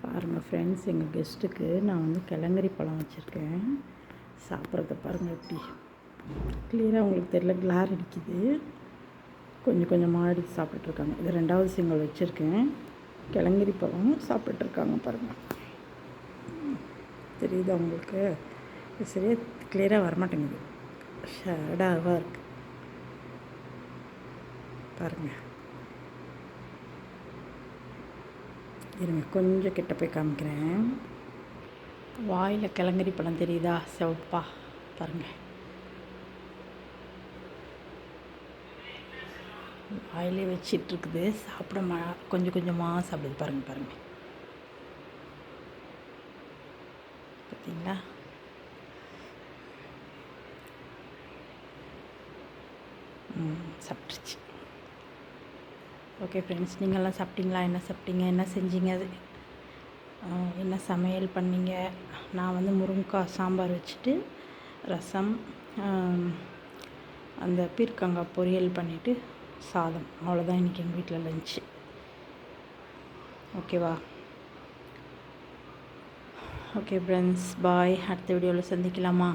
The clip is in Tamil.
பாருங்கள் ஃப்ரெண்ட்ஸ், எங்கள் கெஸ்ட்டுக்கு நான் வந்து கிழங்கரி பழம் வச்சுருக்கேன். சாப்பிட்றத பாருங்கள், எப்படி கிளியராக உங்களுக்கு தெரியல, கிளார் அடிக்குது. கொஞ்சம் கொஞ்சமாக எடுத்து சாப்பிட்டுட்ருக்காங்க. இது 2வது சிங்கிள் வச்சுருக்கேன். கிழங்கரி பழம் சாப்பிட்டுட்ருக்காங்க பாருங்கள். தெரியுதா உங்களுக்கு? இது சரியாக கிளியராக வரமாட்டேங்குது, ஷேடாக இருக்குது பாருங்கள். இருங்க, கொஞ்சம் கிட்ட போய் காமிக்கிறேன். வாயில் கிழங்கரி பழம் தெரியுதா? செவப்பா பாருங்கள். வாயிலே வச்சிட்ருக்குது, சாப்பிட கொஞ்சம் கொஞ்சமாக சாப்பிடுது பாருங்கள். பார்த்தீங்களா? சாப்பிட்ருச்சு. ஓகே ஃப்ரெண்ட்ஸ், நீங்கள்லாம் சாப்பிட்டீங்களா? என்ன சாப்பிட்டீங்க? என்ன செஞ்சீங்க? அது என்ன சமையல் பண்ணீங்க? நான் வந்து முருங்கைக்காய் சாம்பார் வச்சுட்டு ரசம், அந்த பீர்க்கங்காய் பொரியல் பண்ணிவிட்டு சாதம், அவ்வளோதான் இன்றைக்கி எங்கள் வீட்டில் லஞ்சு. ஓகேவா? ஓகே ஃப்ரெண்ட்ஸ், பாய். அடுத்த வீடியோவில் சந்திக்கலாமா?